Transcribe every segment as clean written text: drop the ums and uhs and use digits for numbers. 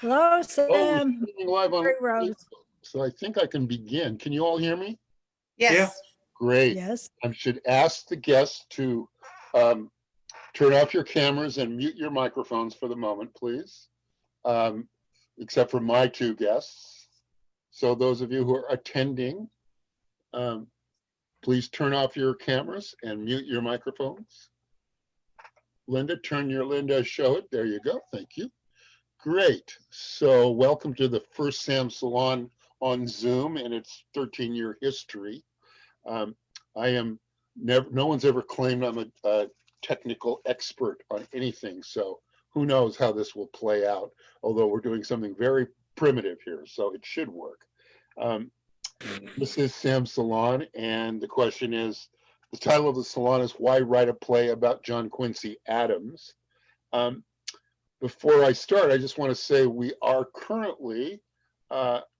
Hello, Oh, we're Sam. streaming live on Mary Rose. Facebook, so I think I can begin. Can you all hear me? Yes. Great. Yes. I should ask the guests to um, turn off your cameras and mute your microphones for the moment, please, except for my two guests. So those of you who are attending, please turn off your cameras and mute your microphones. Linda, show it. There you go. Thank you. Great. So welcome to the first Sam Salon on Zoom in its 13-year history. No one's ever claimed I'm a technical expert on anything, so who knows how this will play out, although we're doing something very primitive here, so it should work. This is Sam Salon, and the question is, the title of the salon is Why Write a Play About John Quincy Adams? Before I start, I just want to say we are currently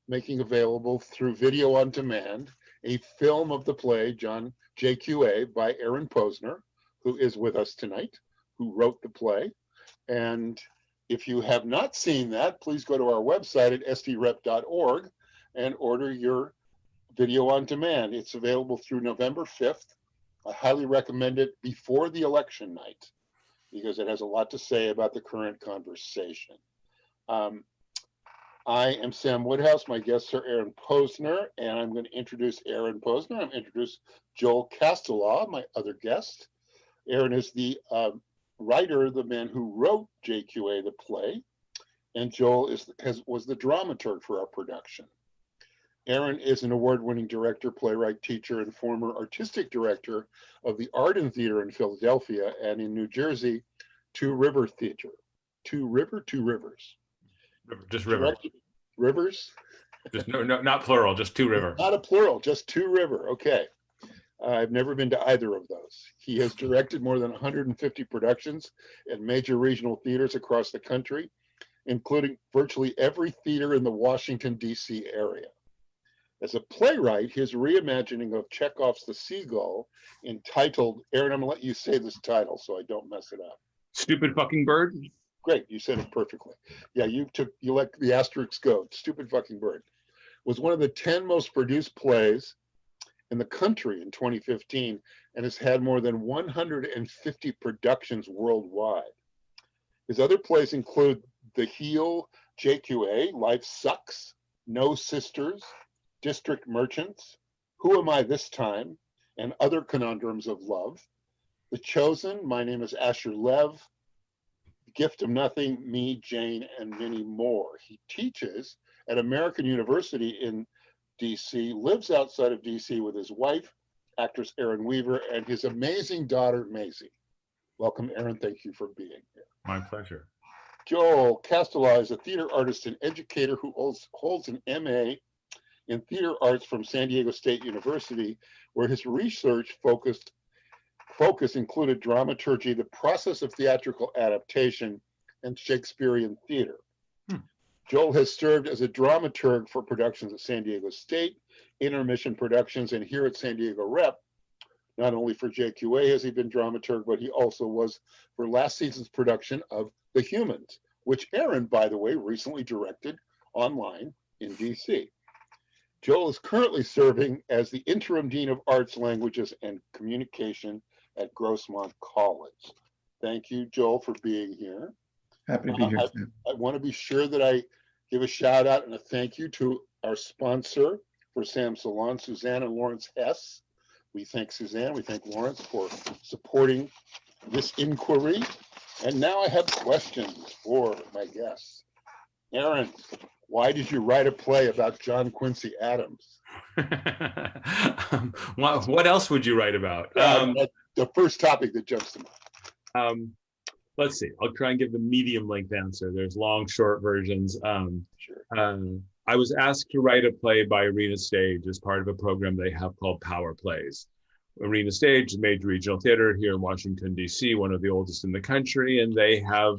making available through video on demand a film of the play JQA by Aaron Posner, who is with us tonight, who wrote the play. And if you have not seen that, please go to our website at sdrep.org and order your video on demand. It's available through November 5th. I highly recommend it before the election night, because it has a lot to say about the current conversation. I am Sam Woodhouse. My guests are Aaron Posner, and I'm going to introduce Aaron Posner. I'm going to introduce Joel Castellaw, my other guest. Aaron is the writer, the man who wrote JQA, the play, and Joel was the dramaturge for our production. Aaron is an award-winning director, playwright, teacher, and former artistic director of the Art and Theater in Philadelphia and in New Jersey, Two River Theater. Two Rivers. Just River. Rivers? Just no, not plural, just Two River. Not a plural, just Two River. Okay. I've never been to either of those. He has directed more than 150 productions at major regional theaters across the country, including virtually every theater in the Washington, D.C. area. As a playwright, his reimagining of Chekhov's The Seagull, entitled, Aaron, I'm gonna let you say this title so I don't mess it up. Stupid Fucking Bird? Great, you said it perfectly. Yeah, you let the asterisks go. Stupid Fucking Bird was one of the 10 most produced plays in the country in 2015 and has had more than 150 productions worldwide. His other plays include The Heel, JQA, Life Sucks, No Sisters, District Merchants, Who Am I This Time, and Other Conundrums of Love, The Chosen, My Name is Asher Lev, Gift of Nothing, Me, Jane, and many more. He teaches at American University in DC, lives outside of DC with his wife, actress Erin Weaver, and his amazing daughter, Maisie. Welcome, Aaron. Thank you for being here. My pleasure. Joel Castellaw is a theater artist and educator who holds an MA in theater arts from San Diego State University, where his research focus included dramaturgy, the process of theatrical adaptation, and Shakespearean theater. Joel has served as a dramaturge for productions at San Diego State, Intermission Productions, and here at San Diego Rep. Not only for JQA has he been dramaturg, but he also was for last season's production of The Humans, which Aaron, by the way, recently directed online in DC. Joel is currently serving as the interim dean of arts, languages, and communication at Grossmont College. Thank you, Joel, for being here. Happy to be here. I want to be sure that I give a shout out and a thank you to our sponsor for Sam Salon, Suzanne and Lawrence Hess. We thank Suzanne, we thank Lawrence for supporting this inquiry. And now I have questions for my guests. Aaron, why did you write a play about John Quincy Adams? What else would you write about? The first topic that jumps to mind. Let's see. I'll try and give the medium length answer. There's long, short versions. Sure. I was asked to write a play by Arena Stage as part of a program they have called Power Plays. Arena Stage is a major regional theater here in Washington, D.C., one of the oldest in the country, and they have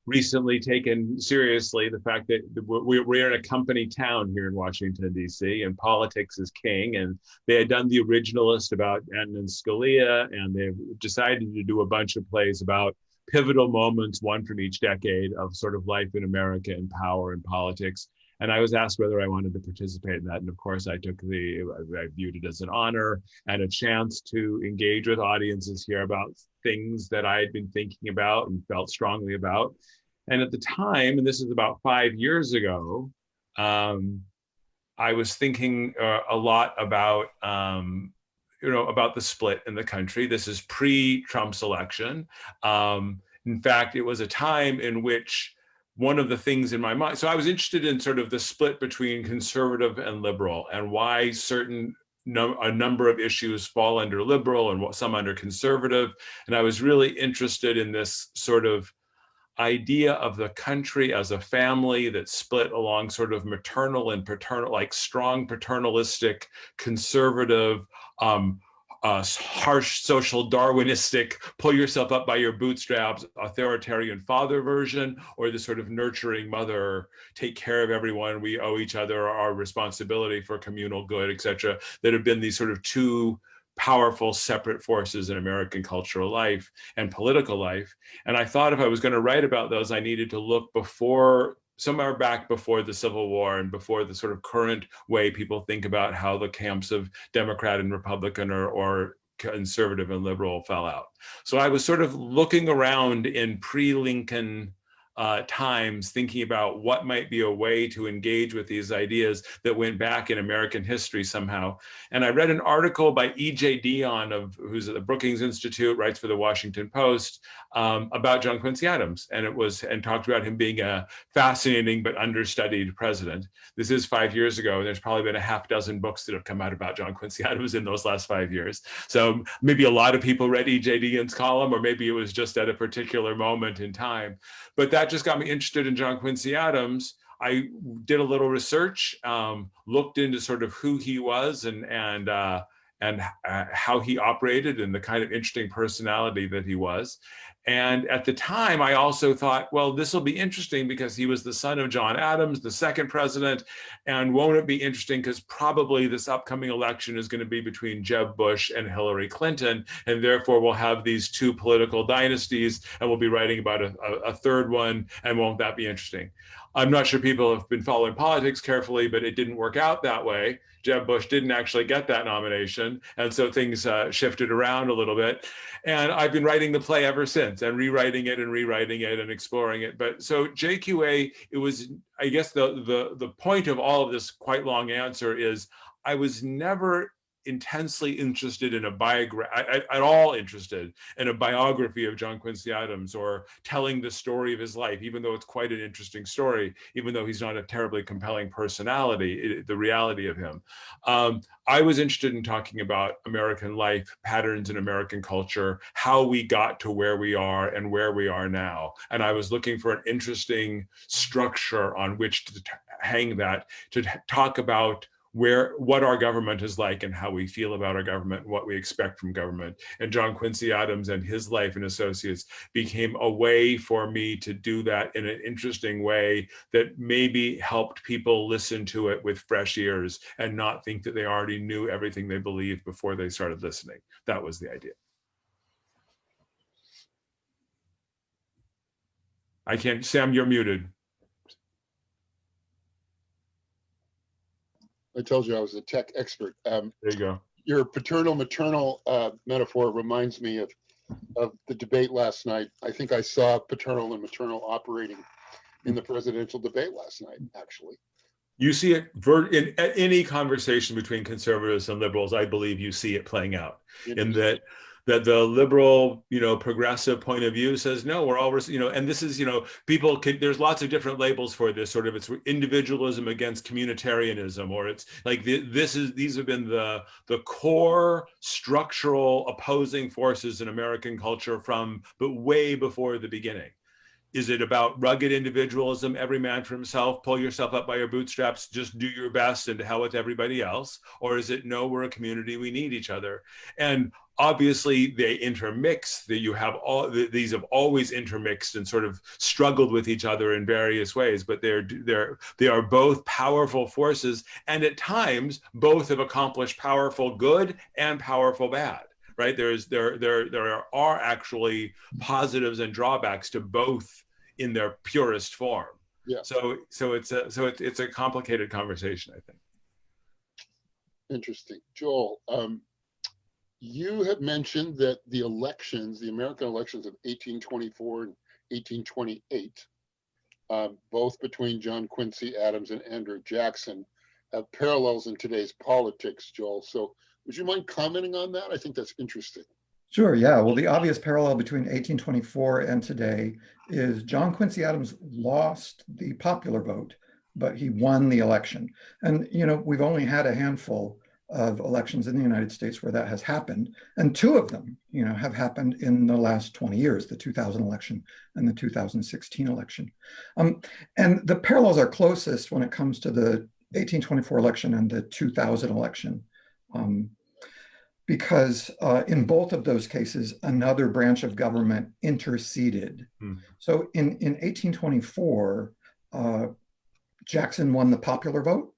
recently taken seriously the fact that we're in a company town here in Washington, D.C., and politics is king. And they had done the originalist about Antonin Scalia, and they've decided to do a bunch of plays about pivotal moments, one from each decade of sort of life in America and power and politics. And I was asked whether I wanted to participate in that. And of course, I viewed it as an honor and a chance to engage with audiences here about things that I had been thinking about and felt strongly about. And at the time, and this is about 5 years ago, I was thinking a lot about, about the split in the country. This is pre-Trump's election. In fact, it was a time in which one of the things in my mind, so I was interested in sort of the split between conservative and liberal and why a number of issues fall under liberal and some under conservative. And I was really interested in this sort of idea of the country as a family that split along sort of maternal and paternal, like strong paternalistic, conservative, harsh social Darwinistic, pull yourself up by your bootstraps, authoritarian father version, or the sort of nurturing mother, take care of everyone, we owe each other our responsibility for communal good, etc., that have been these sort of two powerful separate forces in American cultural life and political life. And I thought if I was going to write about those, I needed to look somewhere back before the Civil War and before the sort of current way people think about how the camps of Democrat and Republican or conservative and liberal fell out. So I was sort of looking around in pre-Lincoln times, thinking about what might be a way to engage with these ideas that went back in American history somehow. And I read an article by E.J. Dionne, who's at the Brookings Institute, writes for the Washington Post, about John Quincy Adams, and talked about him being a fascinating but understudied president. This is 5 years ago, and there's probably been a half dozen books that have come out about John Quincy Adams in those last 5 years. So maybe a lot of people read E.J. Dionne's column, or maybe it was just at a particular moment in time. But that just got me interested in John Quincy Adams. I did a little research, looked into sort of who he was and how he operated and the kind of interesting personality that he was. And at the time, I also thought, well, this will be interesting because he was the son of John Adams, the second president. And won't it be interesting because probably this upcoming election is going to be between Jeb Bush and Hillary Clinton. And therefore, we'll have these two political dynasties and we'll be writing about a third one. And won't that be interesting? I'm not sure people have been following politics carefully, but it didn't work out that way. Jeb Bush didn't actually get that nomination. And so things shifted around a little bit. And I've been writing the play ever since and rewriting it and exploring it. But so JQA, it was, I guess the point of all of this quite long answer is I was never intensely interested in at all interested in a biography of John Quincy Adams or telling the story of his life, even though it's quite an interesting story, even though he's not a terribly compelling personality, the reality of him. I was interested in talking about American life, patterns in American culture, how we got to where we are and where we are now. And I was looking for an interesting structure on which to hang that, to talk about what our government is like and how we feel about our government, what we expect from government. And John Quincy Adams and his life and associates became a way for me to do that in an interesting way that maybe helped people listen to it with fresh ears and not think that they already knew everything they believed before they started listening. That was the idea. I can't, Sam, you're muted. I told you I was a tech expert. There you go. Your paternal-maternal metaphor reminds me of the debate last night. I think I saw paternal and maternal operating in the presidential debate last night, actually. You see it in any conversation between conservatives and liberals. I believe you see it playing out in that the liberal, progressive point of view says, no, we're all, and this is, there's lots of different labels for this sort of, it's individualism against communitarianism, or it's like, these have been the core structural opposing forces in American culture but way before the beginning. Is it about rugged individualism, every man for himself, pull yourself up by your bootstraps, just do your best and to hell with everybody else? Or is it, no, we're a community, we need each other? And obviously they intermix, that you have these have always intermixed and sort of struggled with each other in various ways, but they are both powerful forces. And at times, both have accomplished powerful good and powerful bad. right? There are actually positives and drawbacks to both in their purest form. Yeah. So it's a complicated conversation, I think. Interesting. Joel, you have mentioned that the elections, the American elections of 1824 and 1828, both between John Quincy Adams and Andrew Jackson, have parallels in today's politics, Joel. So would you mind commenting on that? I think that's interesting. Sure, yeah. Well, the obvious parallel between 1824 and today is John Quincy Adams lost the popular vote, but he won the election. And, you know, we've only had a handful of elections in the United States where that has happened. And two of them, you know, have happened in the last 20 years, the 2000 election and the 2016 election. And the parallels are closest when it comes to the 1824 election and the 2000 election. Because in both of those cases, another branch of government interceded. So in 1824, Jackson won the popular vote,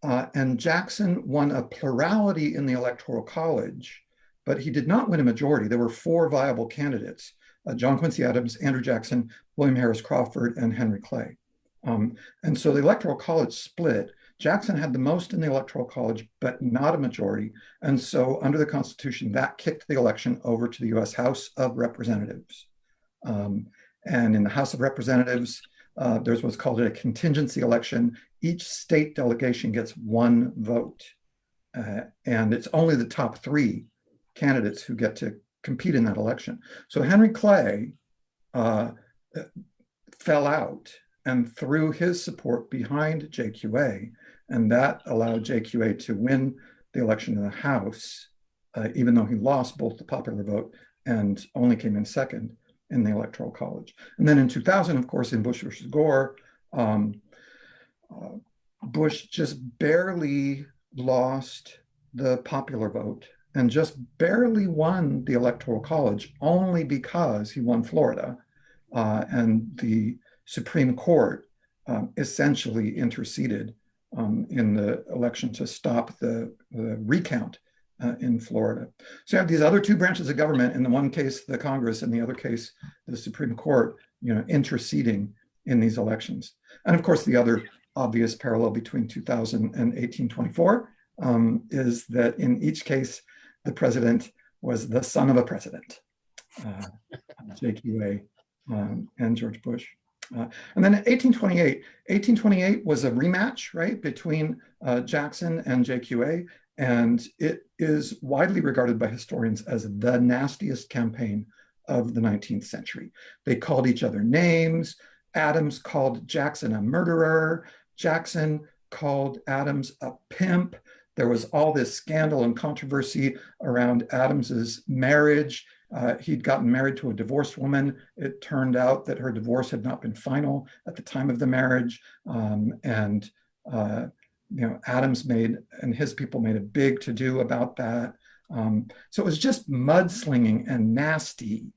and Jackson won a plurality in the Electoral College, but he did not win a majority. There were four viable candidates: John Quincy Adams, Andrew Jackson, William Harris Crawford, and Henry Clay. And so the Electoral College split. Jackson had the most in the Electoral College, but not a majority. And so under the Constitution, that kicked the election over to the US House of Representatives. And in the House of Representatives, there's what's called a contingency election. Each state delegation gets one vote. And it's only the top three candidates who get to compete in that election. So Henry Clay fell out and threw his support behind JQA, and that allowed JQA to win the election in the House, even though he lost both the popular vote and only came in second in the Electoral College. And then in 2000, of course, in Bush versus Gore, Bush just barely lost the popular vote and just barely won the Electoral College, only because he won Florida. And the Supreme Court essentially interceded in the election to stop the recount in Florida. So you have these other two branches of government, in the one case, the Congress, in the other case, the Supreme Court, you know, interceding in these elections. And of course, the other obvious parallel between 2000 and 1824 is that in each case, the president was the son of a president, JQA and George Bush. And then 1828 was a rematch, right, between Jackson and JQA, and it is widely regarded by historians as the nastiest campaign of the 19th century. They called each other names. Adams called Jackson a murderer. Jackson called Adams a pimp. There was all this scandal and controversy around Adams's marriage. He'd gotten married to a divorced woman. It turned out that her divorce had not been final at the time of the marriage. You know, Adams and his people made a big to-do about that. So it was just mudslinging and nasty.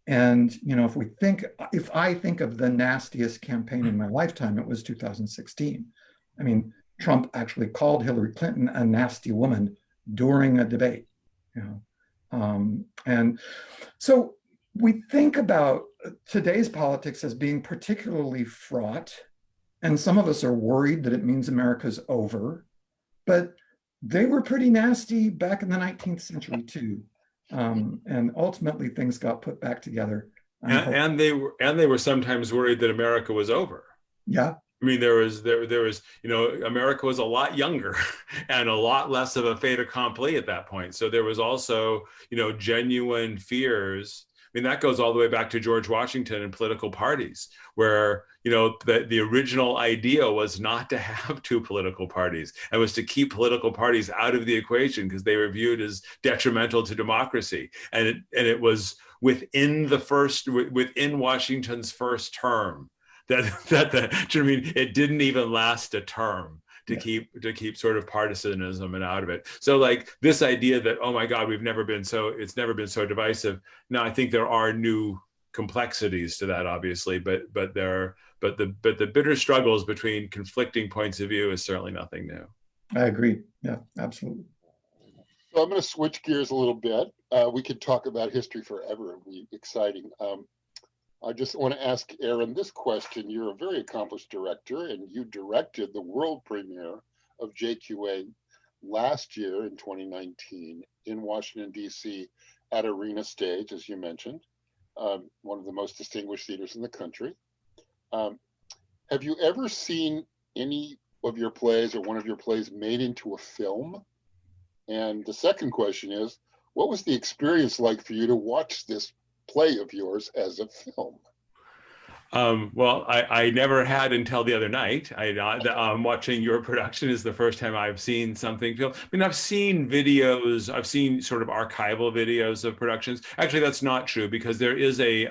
And, you know, if I think of the nastiest campaign in my lifetime, it was 2016. I mean, Trump actually called Hillary Clinton a nasty woman during a debate, you know. And so we think about today's politics as being particularly fraught, and some of us are worried that it means America's over, but they were pretty nasty back in the 19th century too. And ultimately things got put back together. And they were sometimes worried that America was over. Yeah. I mean, there was, you know, America was a lot younger and a lot less of a fait accompli at that point. So there was also, you know, genuine fears. I mean, that goes all the way back to George Washington and political parties, where, you know, the original idea was not to have two political parties. It was to keep political parties out of the equation because they were viewed as detrimental to democracy. And it was within Washington's first term it didn't even last a term to keep sort of partisanism and out of it. So like this idea that, oh my God, it's never been so divisive. Now I think there are new complexities to that, obviously, but the bitter struggles between conflicting points of view is certainly nothing new. I agree. Yeah, absolutely. So I'm going to switch gears a little bit. We could talk about history forever. It'd be exciting. I just want to ask Aaron this question. You're a very accomplished director, and you directed the world premiere of JQA last year in 2019 in Washington, D.C. at Arena Stage, as you mentioned, one of the most distinguished theaters in the country. Have you ever seen any of your plays or one of your plays made into a film? And the second question is, what was the experience like for you to watch this play of yours as a film? Well, I never had until the other night. Watching your production is the first time I've seen something film. I mean, I've seen videos, I've seen sort of archival videos of productions. Actually, that's not true because there is a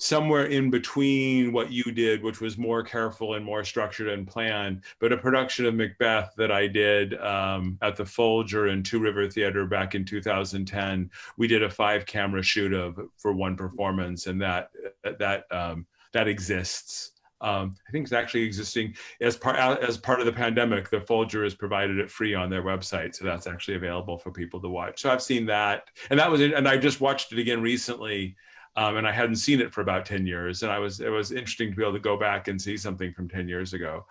somewhere in between what you did, which was more careful and more structured and planned, but a production of Macbeth that I did at the Folger and Two River Theater back in 2010. We did a 5-camera shoot for one performance, and that exists. I think it's actually existing as part of the pandemic. The Folger has provided it free on their website, so that's actually available for people to watch. So I've seen that, and that was it. And I just watched it again recently. And I hadn't seen it for about 10 years. And it was interesting to be able to go back and see something from 10 years ago.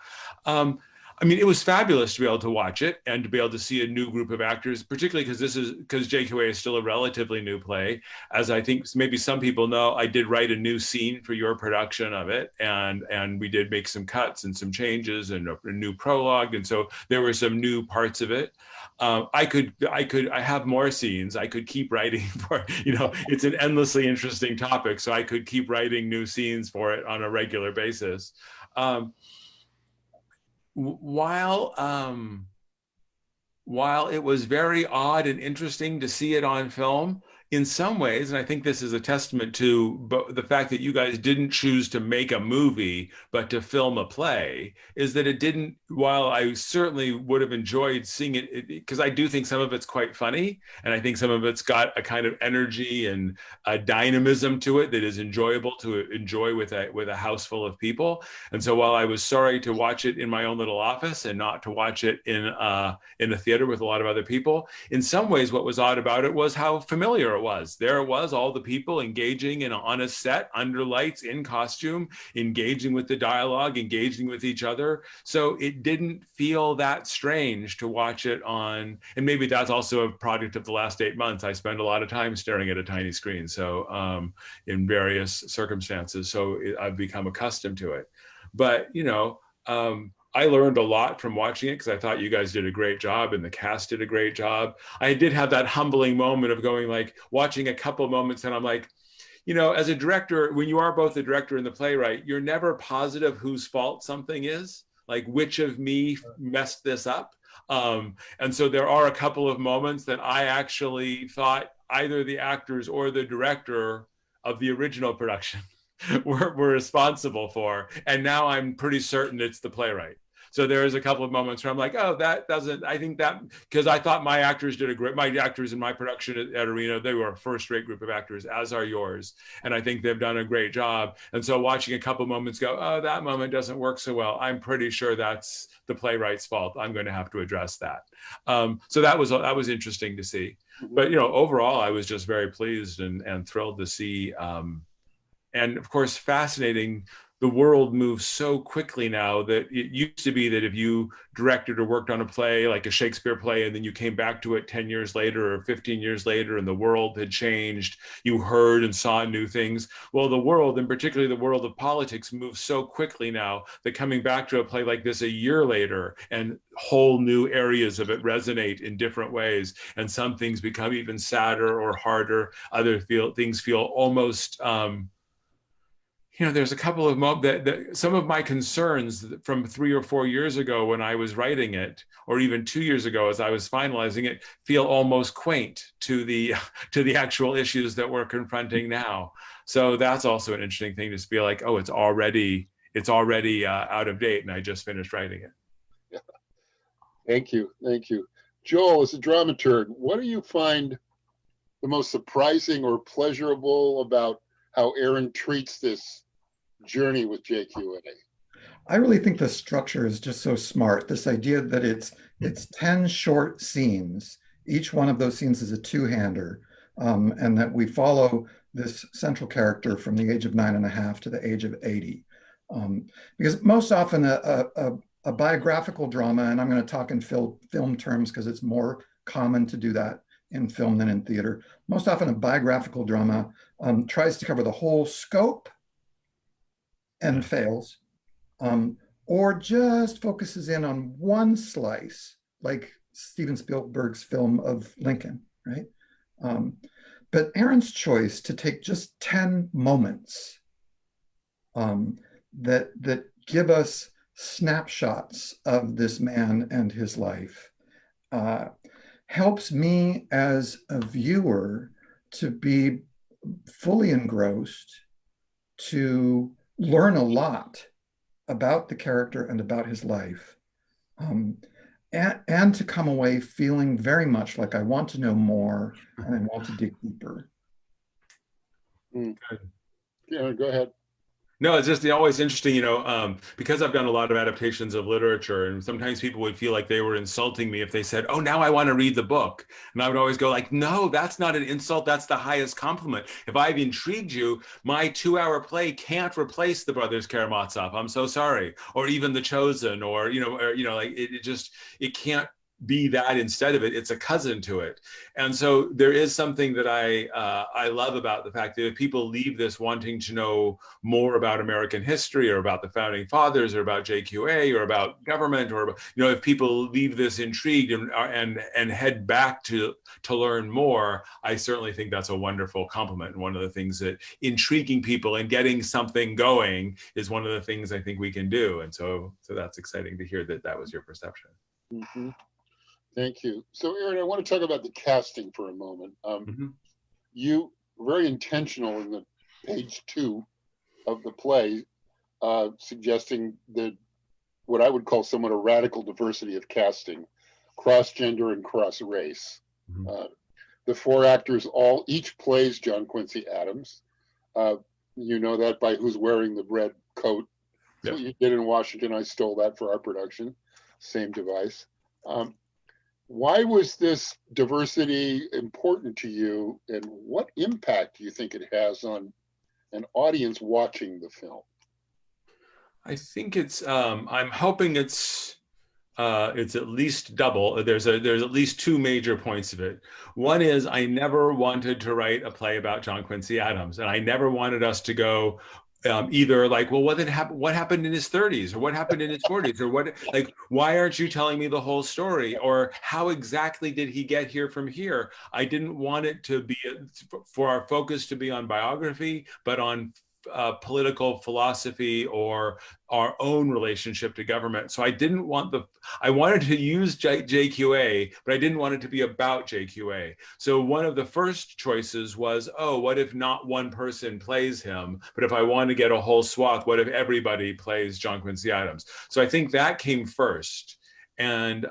I mean, it was fabulous to be able to watch it and to be able to see a new group of actors, particularly because JQA is still a relatively new play. As I think maybe some people know, I did write a new scene for your production of it. And we did make some cuts and some changes and a new prologue. And so there were some new parts of it. I have more scenes. I could keep writing for, it's an endlessly interesting topic. So I could keep writing new scenes for it on a regular basis. While it was very odd and interesting to see it on film, in some ways, and I think this is a testament to the fact that you guys didn't choose to make a movie, but to film a play, is that it didn't, while I certainly would have enjoyed seeing it, because I do think some of it's quite funny, and I think some of it's got a kind of energy and a dynamism to it that is enjoyable to enjoy with a house full of people. And so while I was sorry to watch it in my own little office and not to watch it in a theater with a lot of other people, in some ways what was odd about it was how familiar it was. There it was, all the people engaging on a set, under lights, in costume, engaging with the dialogue, engaging with each other. So it didn't feel that strange to watch it on, and maybe that's also a product of the last 8 months. I spend a lot of time staring at a tiny screen, so in various circumstances. So I've become accustomed to it. But, I learned a lot from watching it because I thought you guys did a great job and the cast did a great job. I did have that humbling moment of watching a couple moments and I'm like, as a director, when you are both the director and the playwright, you're never positive whose fault something is, like which of me messed this up. And so there are a couple of moments that I actually thought either the actors or the director of the original production were responsible for. And now I'm pretty certain it's the playwright. So there is a couple of moments where I'm like, oh, that doesn't, I think that, because I thought my actors in my production at Arena, they were a first-rate group of actors, as are yours. And I think they've done a great job. And so watching a couple of moments go, oh, that moment doesn't work so well, I'm pretty sure that's the playwright's fault. I'm going to have to address that. So that was interesting to see. But, overall, I was just very pleased and thrilled to see. And of course, fascinating. The world moves so quickly now that it used to be that if you directed or worked on a play, like a Shakespeare play, and then you came back to it 10 years later or 15 years later, and the world had changed, you heard and saw new things. Well, the world, and particularly the world of politics, moves so quickly now that coming back to a play like this a year later and whole new areas of it resonate in different ways. And some things become even sadder or harder. Other things feel almost, there's a couple of some of my concerns from 3 or 4 years ago when I was writing it, or even 2 years ago as I was finalizing it, feel almost quaint to the actual issues that we're confronting now. So that's also an interesting thing to feel like, oh, it's already out of date, and I just finished writing it. Yeah. Thank you. Joel, as a dramaturg, what do you find the most surprising or pleasurable about how Aaron treats this journey with JQA? I really think the structure is just so smart. This idea that it's 10 short scenes each one of those scenes is a two-hander, and that we follow this central character from the age of 9.5 to the age of 80. Because most often a biographical drama, and I'm going to talk in film terms because it's more common to do that in film than in theater. Most often a biographical drama tries to cover the whole scope and fails, or just focuses in on one slice, like Steven Spielberg's film of Lincoln, right? But Aaron's choice to take just 10 moments that give us snapshots of this man and his life helps me as a viewer to be fully engrossed, to learn a lot about the character and about his life, and to come away feeling very much like I want to know more and I want to dig deeper. Yeah, go ahead. No, it's just always interesting, because I've done a lot of adaptations of literature, and sometimes people would feel like they were insulting me if they said, "Oh, now I want to read the book." And I would always go like, "No, that's not an insult. That's the highest compliment. If I've intrigued you, my 2-hour play can't replace the Brothers Karamazov. I'm so sorry." Or even The Chosen, or like it can't be that instead of it. It's a cousin to it. And so there is something that I love about the fact that if people leave this wanting to know more about American history or about the founding fathers or about JQA or about government, or if people leave this intrigued and head back to learn more, I certainly think that's a wonderful compliment. And one of the things that intriguing people and getting something going is one of the things I think we can do. And so that's exciting to hear that was your perception. Mm-hmm. Thank you. So, Aaron, I want to talk about the casting for a moment. You very intentional in the page 2 of the play, suggesting that what I would call somewhat a radical diversity of casting, cross-gender and cross-race. The 4 actors each plays John Quincy Adams. You know that by who's wearing the red coat. That's what you did in Washington. I stole that for our production. Same device. Why was this diversity important to you, and what impact do you think it has on an audience watching the film? I think it's. I'm hoping it's at least double. There's at least 2 major points of it. One is I never wanted to write a play about John Quincy Adams, and I never wanted us to go either like, well, what happened in his 30s, or what happened in his 40s, or why aren't you telling me the whole story, or how exactly did he get here from here? I didn't want it to be for our focus to be on biography, but on political philosophy or our own relationship to government. So I wanted to use JQA, but I didn't want it to be about JQA. So one of the first choices was, what if not one person plays him? But if I want to get a whole swath, what if everybody plays John Quincy Adams? So I think that came first. And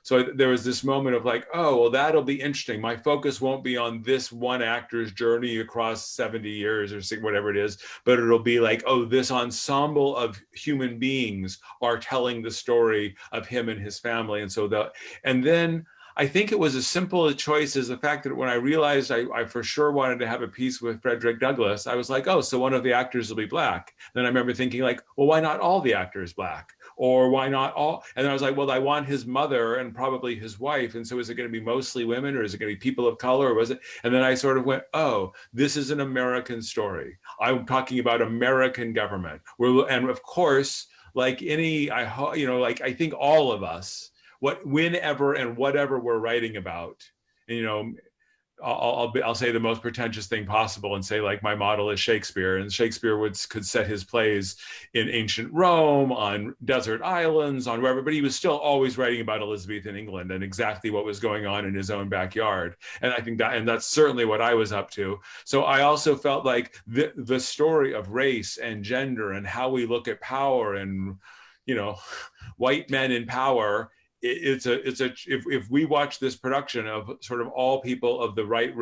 so there was this moment of like, that'll be interesting. My focus won't be on this one actor's journey across 70 years or whatever it is, but it'll be like, this ensemble of human beings are telling the story of him and his family. And then I think it was as simple a choice as the fact that when I realized I for sure wanted to have a piece with Frederick Douglass, I was like, so one of the actors will be Black. Then I remember thinking like, well, why not all the actors Black? Or why not all? And then I was like, well, I want his mother and probably his wife. And so is it going to be mostly women, or is it going to be people of color, or was it? And then I sort of went, this is an American story. I'm talking about American government. And of course, like I think all of us, whenever and whatever we're writing about, I'll say the most pretentious thing possible and say like my model is Shakespeare, and Shakespeare could set his plays in ancient Rome, on desert islands, on wherever, but he was still always writing about Elizabethan England and exactly what was going on in his own backyard. And I think that's certainly what I was up to. So I also felt like the story of race and gender and how we look at power and white men in power. If we watch this production of sort of all people of the right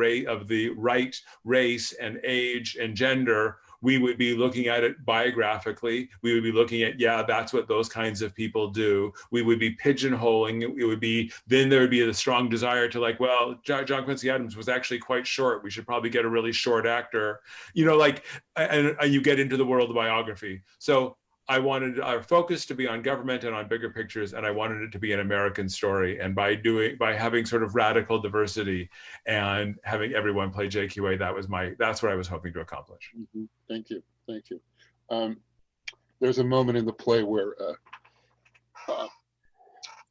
race and age and gender we would be looking at it biographically. We would be looking at, yeah, that's what those kinds of people do. We would be pigeonholing. It would be, then there would be a strong desire to like, well, John Quincy Adams was actually quite short. We should probably get a really short actor, you know, like, and you get into the world of biography. So I wanted our focus to be on government and on bigger pictures, and I wanted it to be an American story. And by having sort of radical diversity and having everyone play JQA, that's what I was hoping to accomplish. Mm-hmm. Thank you, thank you. There's a moment in the play where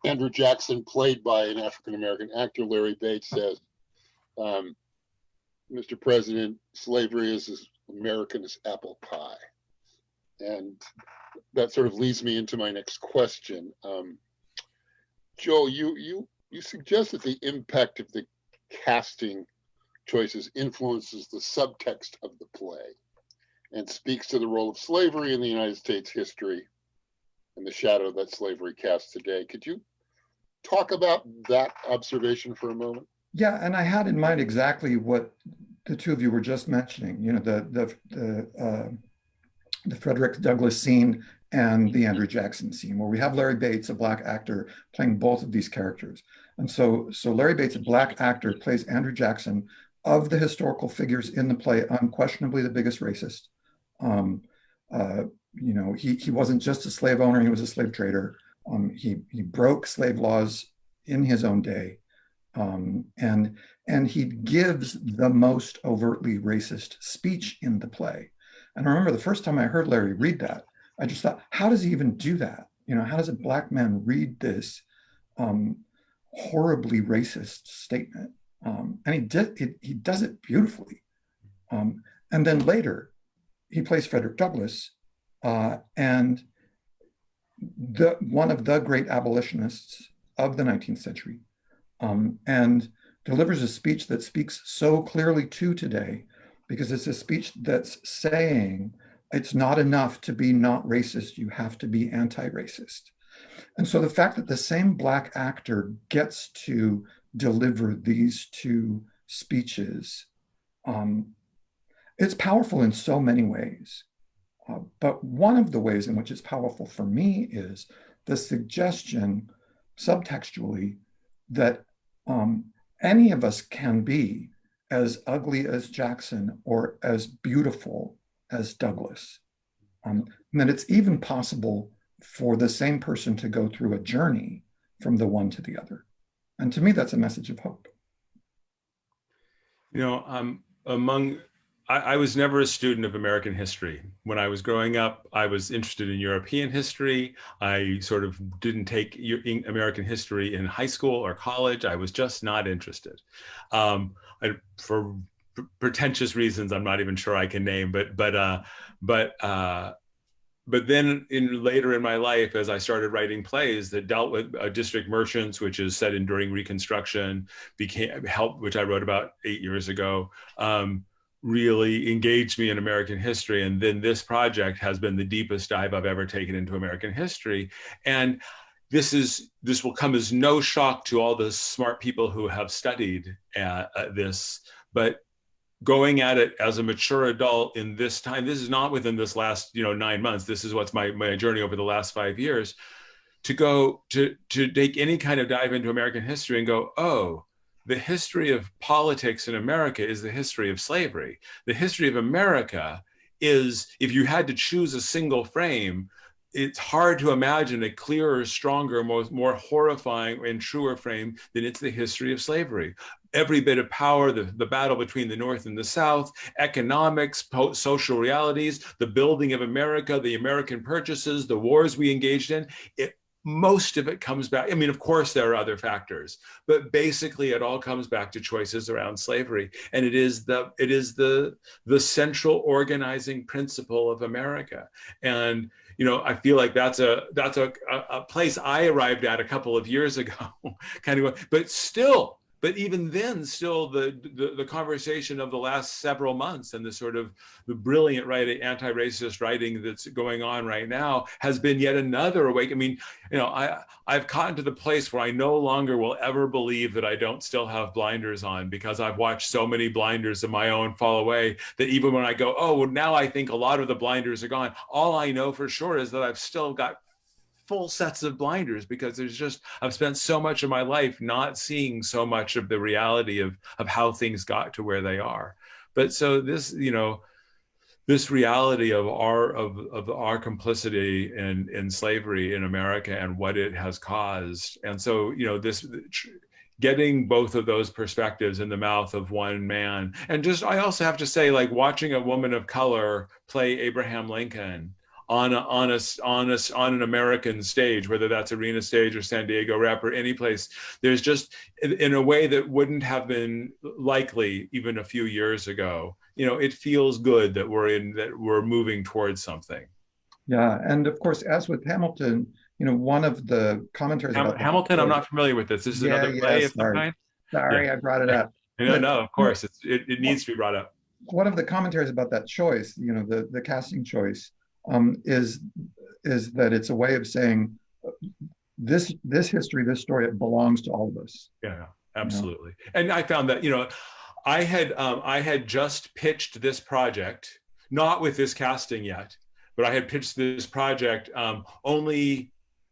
Andrew Jackson, played by an African-American actor, Larry Bates, says, "Mr. President, slavery is as American as apple pie." And that sort of leads me into my next question. Joel, you suggest that the impact of the casting choices influences the subtext of the play and speaks to the role of slavery in the United States history and the shadow that slavery casts today. Could you talk about that observation for a moment? Yeah, and I had in mind exactly what the two of you were just mentioning, you know, the Frederick Douglass scene and the Andrew Jackson scene, where we have Larry Bates, a Black actor, playing both of these characters. And so Larry Bates, a Black actor, plays Andrew Jackson, of the historical figures in the play, unquestionably the biggest racist. You know, he wasn't just a slave owner, he was a slave trader. He broke slave laws in his own day. And he gives the most overtly racist speech in the play. And I remember the first time I heard Larry read that, I just thought, how does he even do that? You know, how does a Black man read this horribly racist statement? And he does it beautifully. And then later, he plays Frederick Douglass, and one of the great abolitionists of the 19th century, and delivers a speech that speaks so clearly to today, because it's a speech that's saying it's not enough to be not racist, you have to be anti-racist. And so the fact that the same Black actor gets to deliver these two speeches, it's powerful in so many ways. But one of the ways in which it's powerful for me is the suggestion, subtextually, that any of us can be as ugly as Jackson or as beautiful as Douglas. And that it's even possible for the same person to go through a journey from the one to the other. And to me, that's a message of hope. You know, I was never a student of American history. When I was growing up, I was interested in European history. I sort of didn't take American history in high school or college. I was just not interested. For pretentious reasons, I'm not even sure I can name, but then later in my life, as I started writing plays that dealt with district merchants, which is set in during Reconstruction, which I wrote about 8 years ago, really engaged me in American history. And then this project has been the deepest dive I've ever taken into American history. And this will come as no shock to all the smart people who have studied this, but going at it as a mature adult in this time, this is not within this last 9 months, this is what's my journey over the last 5 years, to take any kind of dive into American history and go, oh, the history of politics in America is the history of slavery. The history of America is, if you had to choose a single frame, it's hard to imagine a clearer, stronger, more horrifying and truer frame than it's the history of slavery. Every bit of power, the battle between the North and the South, economics, social realities, the building of America, the American purchases, the wars we engaged in, most of it comes back. I mean, of course, there are other factors, but basically it all comes back to choices around slavery. And it is the central organizing principle of America. And I feel like that's a place I arrived at a couple of years ago, kind of. But still, But even then, still the conversation of the last several months and the sort of the brilliant anti-racist writing that's going on right now has been yet another awake. I mean, I've gotten to the place where I no longer will ever believe that I don't still have blinders on, because I've watched so many blinders of my own fall away that even when I go, oh, well, now I think a lot of the blinders are gone, all I know for sure is that I've still got full sets of blinders, because I've spent so much of my life not seeing so much of the reality of how things got to where they are. But so this, this reality of our complicity in slavery in America and what it has caused. And so, this getting both of those perspectives in the mouth of one man. And I also have to say, like, watching a woman of color play Abraham Lincoln on an American stage, whether that's Arena Stage or San Diego Rep or any place, there's just, in a way that wouldn't have been likely even a few years ago, it feels good that we're moving towards something. Yeah, and of course, as with Hamilton, one of the commentaries about Hamilton, I'm not familiar with this. This is another play of some kind? Sorry, I brought it up. No, of course, it needs to be brought up. One of the commentaries about that choice, the casting choice, is that it's a way of saying this history, this story, it belongs to all of us. Yeah, absolutely. And I found that I had just pitched this project, not with this casting yet, but I had pitched this project only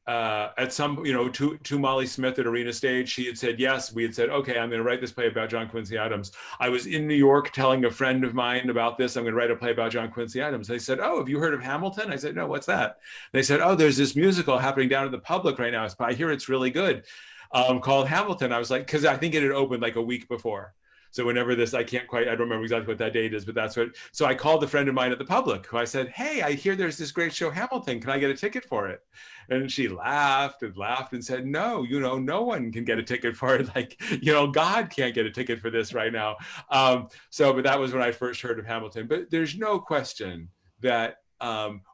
at some, to Molly Smith at Arena Stage. She had said yes. We had said, okay, I'm going to write this play about John Quincy Adams. I was in New York telling a friend of mine about this. I'm going to write a play about John Quincy Adams. They said, oh, have you heard of Hamilton? I said, no, what's that? They said, oh, there's this musical happening down at the Public right now. I hear it's really good, called Hamilton. I was like, because I think it had opened like a week before. So whenever this, I don't remember exactly what that date is, but that's what, so I called a friend of mine at the Public who I said, hey, I hear there's this great show, Hamilton. Can I get a ticket for it? And she laughed and said, no, no one can get a ticket for it. Like, God can't get a ticket for this right now. But that was when I first heard of Hamilton. But there's no question that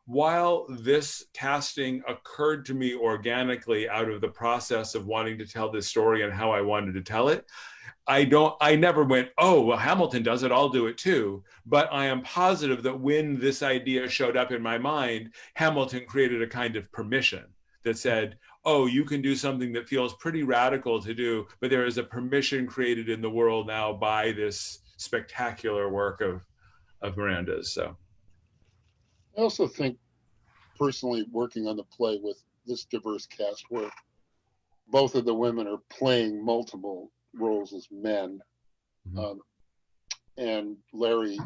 while this casting occurred to me organically out of the process of wanting to tell this story and how I wanted to tell it, I never went, oh, well, Hamilton does it, I'll do it too. But I am positive that when this idea showed up in my mind, Hamilton created a kind of permission that said, oh, you can do something that feels pretty radical to do, but there is a permission created in the world now by this spectacular work of Miranda's. So I also think, personally, working on the play with this diverse cast where both of the women are playing multiple roles as men, and Larry,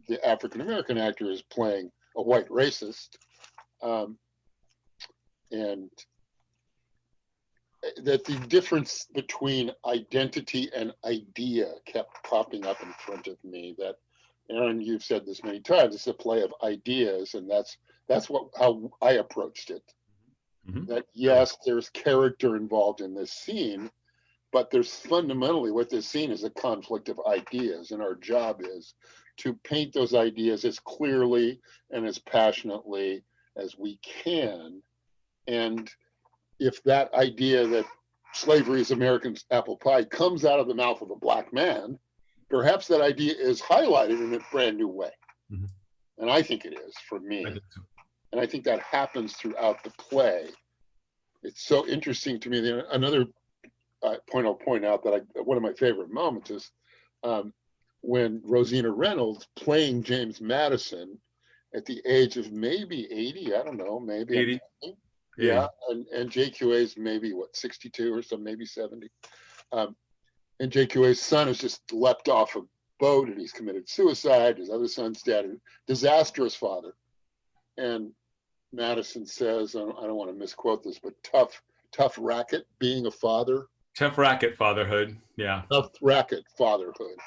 the African-American actor, is playing a white racist, and that the difference between identity and idea kept popping up in front of me. That, Aaron, you've said this many times, it's a play of ideas, and that's how I approached it. That yes, there's character involved in this scene, but there's fundamentally what this scene is, a conflict of ideas, and our job is to paint those ideas as clearly and as passionately as we can. And if that idea that slavery is American apple pie comes out of the mouth of a Black man, perhaps that idea is highlighted in a brand new way. And I think it is, for me. And I think that happens throughout the play. It's so interesting to me. Another point I'll point out that one of my favorite moments is when Rosina Reynolds, playing James Madison at the age of maybe 80, I don't know, maybe 80. Yeah, and JQA is maybe 62 or so, maybe 70. And JQA's son has just leapt off a boat and he's committed suicide. His other son's dead, a disastrous father. And Madison says, I don't want to misquote this, but tough racket being a father. Tough racket fatherhood, yeah. Tough racket fatherhood.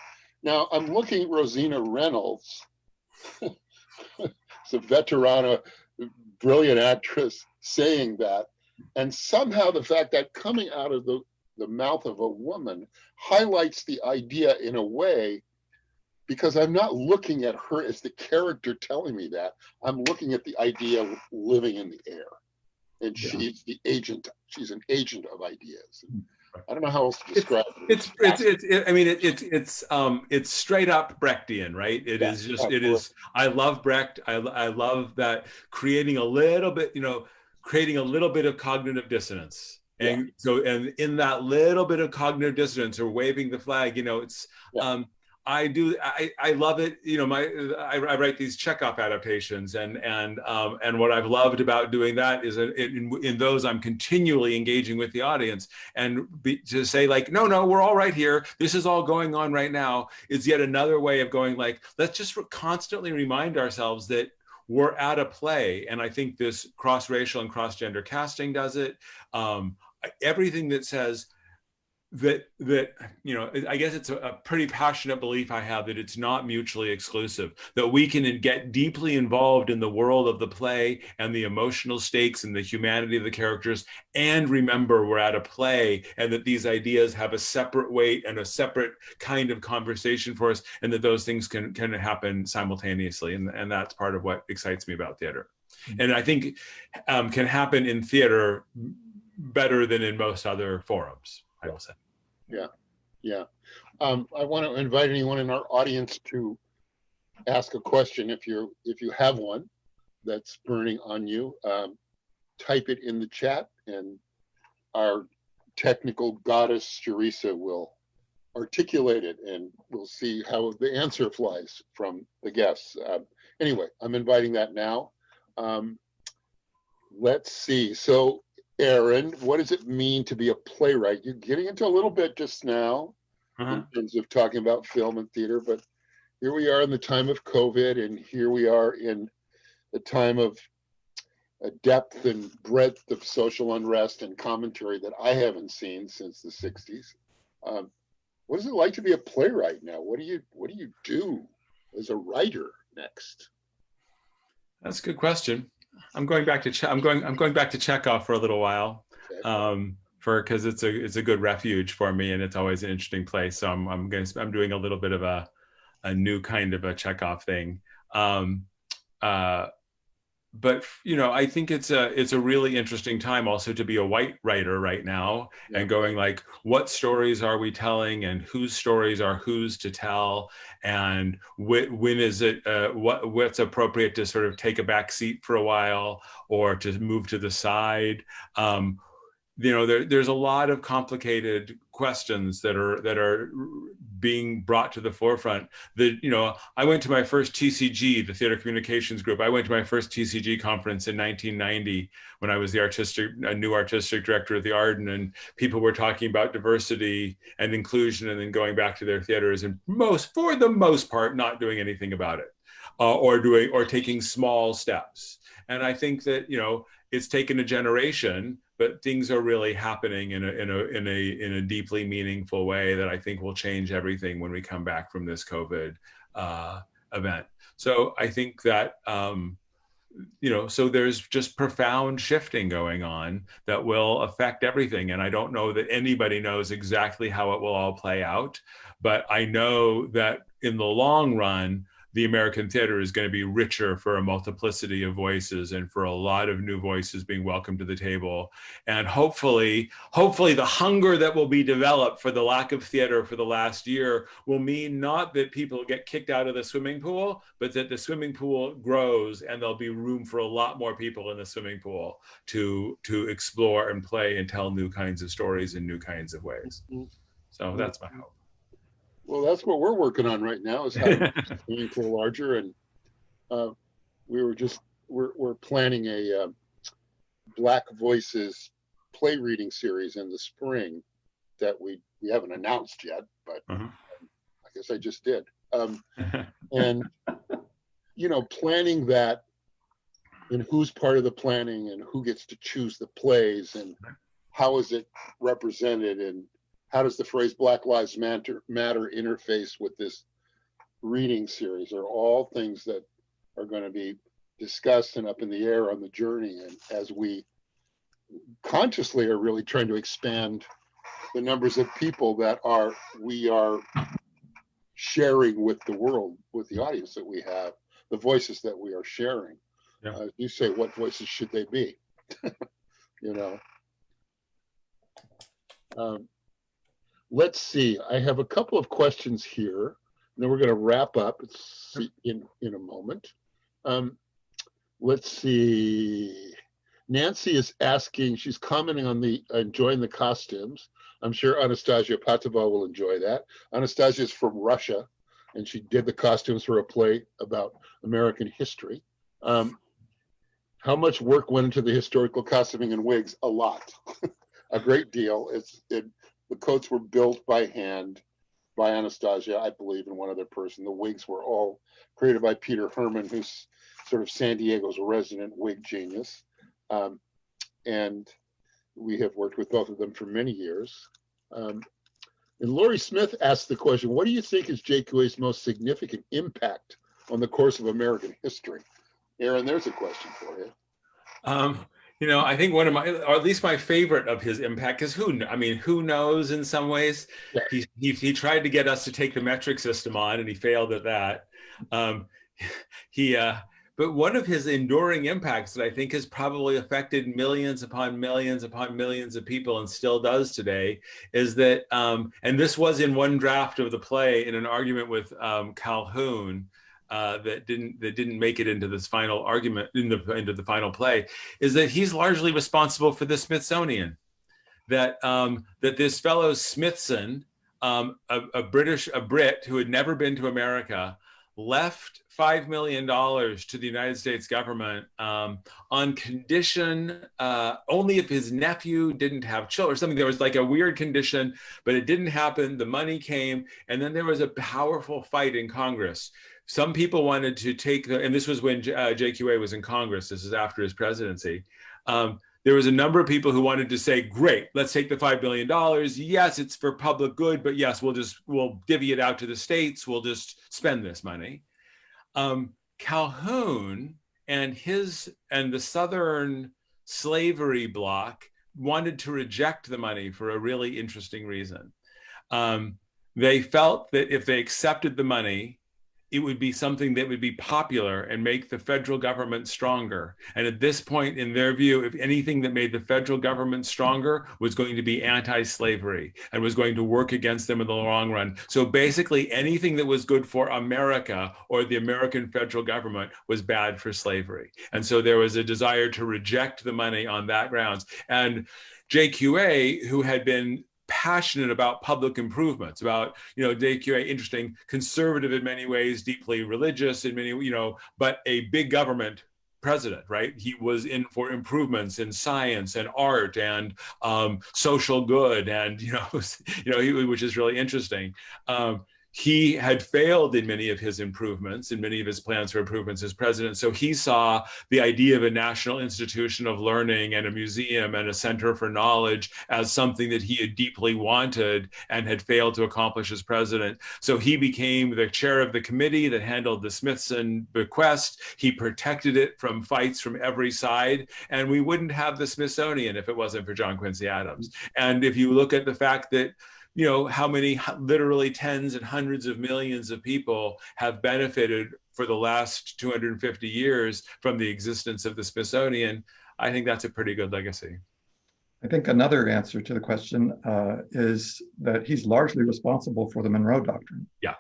Now I'm looking at Rosina Reynolds, it's a veterana, brilliant actress, saying that, and somehow the fact that coming out of the mouth of a woman highlights the idea in a way, because I'm not looking at her as the character telling me that. I'm looking at the idea living in the air, and she's the agent. She's an agent of ideas. I don't know how else to describe it. I mean, it's straight up Brechtian, right? It is just, it is, I love Brecht. I love that creating a little bit, creating a little bit of cognitive dissonance. And so, and in that little bit of cognitive dissonance or waving the flag, it's, I love it. I write these Chekhov adaptations, and what I've loved about doing that is in those I'm continually engaging with the audience, and to say like, no, we're all right here. This is all going on right now. Is yet another way of going like, let's just constantly remind ourselves that we're at a play, and I think this cross-racial and cross-gender casting does it. Everything that says that I guess it's a pretty passionate belief I have that it's not mutually exclusive, that we can get deeply involved in the world of the play and the emotional stakes and the humanity of the characters, and remember we're at a play, and that these ideas have a separate weight and a separate kind of conversation for us, and that those things can happen simultaneously. And that's part of what excites me about theater. And I think can happen in theater better than in most other forums, I will say. Yeah. I want to invite anyone in our audience to ask a question. If you have one that's burning on you, type it in the chat, and our technical goddess Teresa will articulate it, and we'll see how the answer flies from the guests. Anyway, I'm inviting that now. Let's see. So, Aaron, what does it mean to be a playwright? You're getting into a little bit just now in terms of talking about film and theater, but here we are in the time of COVID, and here we are in the time of a depth and breadth of social unrest and commentary that I haven't seen since the 60s. What is it like to be a playwright now? What do you do as a writer next? That's a good question. I'm going back to Chekhov for a little while, because it's a good refuge for me, and it's always an interesting place. So I'm doing a little bit of a new kind of a Chekhov thing. But I think it's a really interesting time also to be a white writer right now, and going like, what stories are we telling, and whose stories are whose to tell, and when is it what's appropriate to sort of take a back seat for a while or to move to the side. There's a lot of complicated questions that are being brought to the forefront. I went to my first TCG, the Theater Communications Group. I went to my first TCG conference in 1990 when I was a new artistic director of the Arden, and people were talking about diversity and inclusion, and then going back to their theaters and for the most part not doing anything about it, or taking small steps. And I think that it's taken a generation, but things are really happening in a deeply meaningful way that I think will change everything when we come back from this COVID event. So I think that so there's just profound shifting going on that will affect everything, and I don't know that anybody knows exactly how it will all play out, but I know that in the long run, the American theater is going to be richer for a multiplicity of voices, and for a lot of new voices being welcomed to the table. And hopefully the hunger that will be developed for the lack of theater for the last year will mean not that people get kicked out of the swimming pool, but that the swimming pool grows, and there'll be room for a lot more people in the swimming pool to explore and play and tell new kinds of stories in new kinds of ways. So that's my hope. Well, that's what we're working on right now, is how to make the swimming pool larger. And we're planning a Black Voices play reading series in the spring that we haven't announced yet, but I guess I just did. And planning that, and who's part of the planning, and who gets to choose the plays, and how is it represented, and how does the phrase Black Lives Matter interface with this reading series, are all things that are going to be discussed and up in the air on the journey. And as we consciously are really trying to expand the numbers of people that we are sharing with the world, with the audience that we have, the voices that we are sharing. You say, what voices should they be? let's see. I have a couple of questions here, and then we're going to wrap up in a moment. Let's see. Nancy is asking, she's commenting on enjoying the costumes. I'm sure Anastasia Patova will enjoy that. Anastasia is from Russia, and she did the costumes for a play about American history. How much work went into the historical costuming and wigs? A lot, a great deal. The coats were built by hand by Anastasia, I believe, and one other person. The wigs were all created by Peter Herman, who's sort of San Diego's resident wig genius. And we have worked with both of them for many years. And Laurie Smith asked the question, what do you think is JQA's most significant impact on the course of American history? Aaron, there's a question for you. I think one of my, or at least my favorite of his impact is who knows in some ways. Yeah. He tried to get us to take the metric system on, and he failed at that. But one of his enduring impacts that I think has probably affected millions upon millions upon millions of people and still does today is that, and this was in one draft of the play in an argument with Calhoun, that didn't make it into this final argument into the final play, is that he's largely responsible for the Smithsonian. That this fellow Smithson, a Brit who had never been to America, left $5 million to the United States government on condition only if his nephew didn't have children or something. There was like a weird condition, but it didn't happen. The money came, and then there was a powerful fight in Congress. Some people wanted to take and this was when JQA was in Congress. This is after his presidency. There was a number of people who wanted to say, great, let's take the $5 billion. Yes, it's for public good, but yes, we'll divvy it out to the states. We'll just spend this money. Calhoun and the Southern slavery bloc wanted to reject the money for a really interesting reason. They felt that if they accepted the money, it would be something that would be popular and make the federal government stronger. And at this point, in their view, if anything that made the federal government stronger was going to be anti-slavery and was going to work against them in the long run. So basically anything that was good for America or the American federal government was bad for slavery. And so there was a desire to reject the money on that grounds. And JQA, who had been passionate about public improvements, about, JQA, interesting, conservative in many ways, deeply religious in many, but a big government president, right? He was in for improvements in science and art and social good, and which is really interesting. He had failed in many of his improvements, in many of his plans for improvements as president. So he saw the idea of a national institution of learning and a museum and a center for knowledge as something that he had deeply wanted and had failed to accomplish as president. So he became the chair of the committee that handled the Smithson bequest. He protected it from fights from every side. And we wouldn't have the Smithsonian if it wasn't for John Quincy Adams. And if you look at the fact that how many literally tens and hundreds of millions of people have benefited for the last 250 years from the existence of the Smithsonian, I think that's a pretty good legacy. I think another answer to the question is that he's largely responsible for the Monroe Doctrine. Yeah.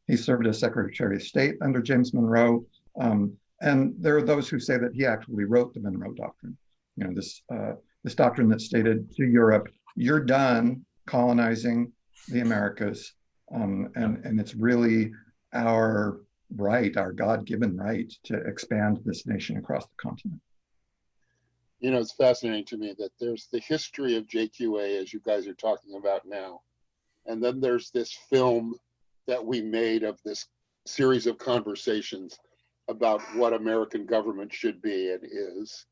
He served as Secretary of State under James Monroe. And there are those who say that he actually wrote the Monroe Doctrine. This doctrine that stated to Europe, you're done colonizing the Americas, and it's really our right, our God-given right, to expand this nation across the continent. It's fascinating to me that there's the history of JQA, as you guys are talking about now, and then there's this film that we made of this series of conversations about what American government should be and is,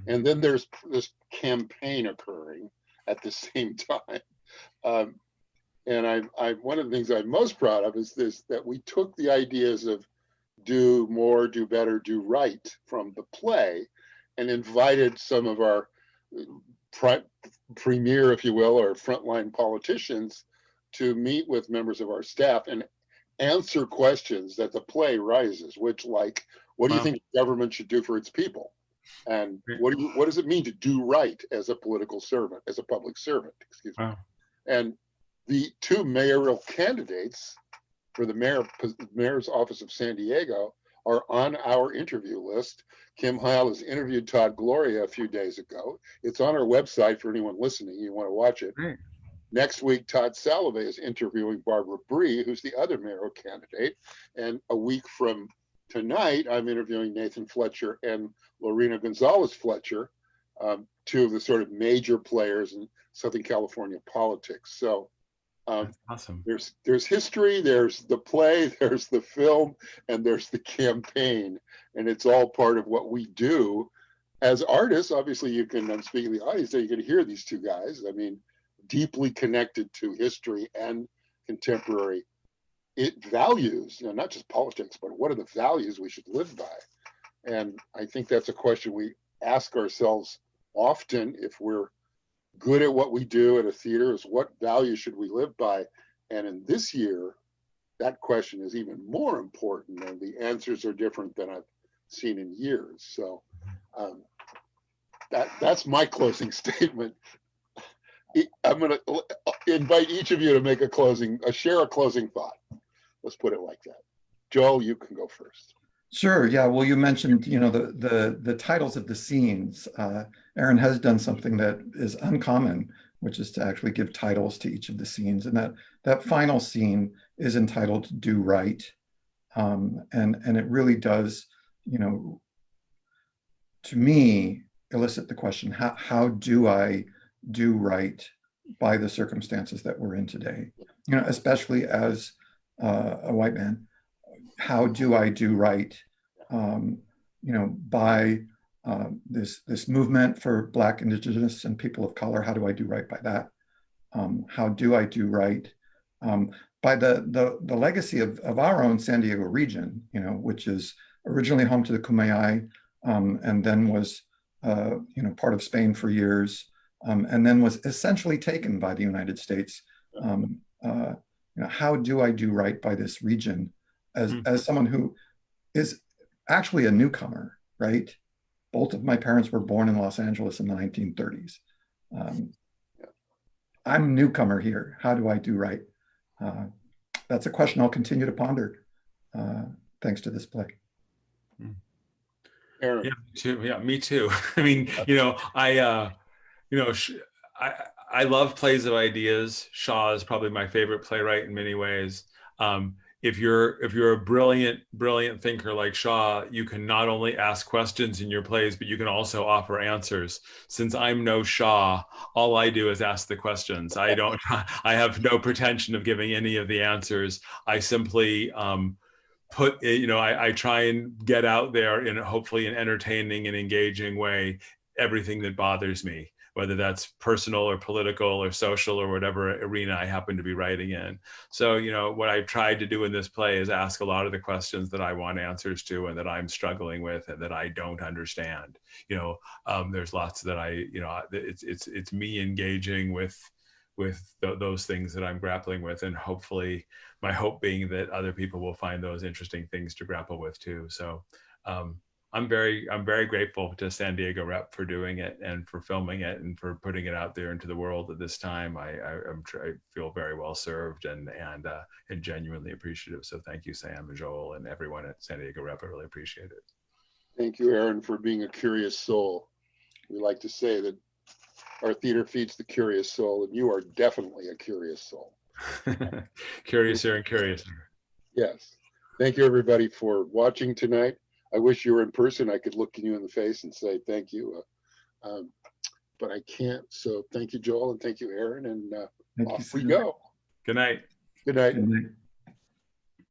and then there's this campaign occurring at the same time. And one of the things I'm most proud of is that we took the ideas of do more, do better, do right from the play and invited some of our premier, if you will, or frontline politicians to meet with members of our staff and answer questions that the play raises, which like, what do you think government should do for its people? And what does it mean to do right as a political servant, as a public servant, excuse me? And the two mayoral candidates for the mayor's office of San Diego are on our interview list. Kim Heil has interviewed Todd Gloria a few days ago. It's on our website for anyone listening. You want to watch it. Right. Next week, Todd Salovey is interviewing Barbara Bree, who's the other mayoral candidate. And a week from tonight, I'm interviewing Nathan Fletcher and Lorena Gonzalez Fletcher, two of the sort of major players in Southern California politics. So That's awesome. There's history, there's the play, there's the film, and there's the campaign. And it's all part of what we do. As artists, obviously you can, I'm speaking to the audience, you can hear these two guys. I mean, deeply connected to history and contemporary values, you know, not just politics, but what are the values we should live by? And I think that's a question we ask ourselves often if we're good at what we do at a theater, is what values should we live by? And in this year, that question is even more important, and the answers are different than I've seen in years. So that's my closing statement. I'm going to invite each of you to make share a closing thought. Let's put it like that. Joel, you can go first. Sure. Yeah. Well, you mentioned, you know, the titles of the scenes. Aaron has done something that is uncommon, which is to actually give titles to each of the scenes. And that final scene is entitled "Do Right," and it really does, you know, to me, elicit the question: how do I do right by the circumstances that we're in today? You know, especially as a white man. How do I do right, you know, by this movement for Black, Indigenous, and people of color? How do I do right by that? How do I do right by the legacy of our own San Diego region, you know, which is originally home to the Kumeyaay, and then was, you know, part of Spain for years, and then was essentially taken by the United States. You know, how do I do right by this region as someone who is actually a newcomer, right? Both of my parents were born in Los Angeles in the 1930s. I'm a newcomer here. How do I do right? That's a question I'll continue to ponder, thanks to this play. Aaron. Yeah, me too. Yeah, me too. I mean, you know, I love plays of ideas. Shaw is probably my favorite playwright in many ways. If you're a brilliant thinker like Shaw, you can not only ask questions in your plays, but you can also offer answers. Since I'm no Shaw, all I do is ask the questions. I have no pretension of giving any of the answers. I simply I try and get out there in hopefully an entertaining and engaging way everything that bothers me, whether that's personal or political or social or whatever arena I happen to be writing in. So, you know, what I've tried to do in this play is ask a lot of the questions that I want answers to and that I'm struggling with and that I don't understand. You know, there's lots that it's me engaging with those things that I'm grappling with, and hopefully my hope being that other people will find those interesting things to grapple with too. So I'm very grateful to San Diego Rep for doing it and for filming it and for putting it out there into the world at this time. I feel very well served and genuinely appreciative. So thank you, Sam and Joel and everyone at San Diego Rep. I really appreciate it. Thank you, Aaron, for being a curious soul. We like to say that our theater feeds the curious soul, and you are definitely a curious soul. Curiouser and curiouser. Yes. Thank you, everybody, for watching tonight. I wish you were in person. I could look you in the face and say thank you, but I can't. So thank you, Joel, and thank you, Aaron, and off we go. Good night. Good night. Good night.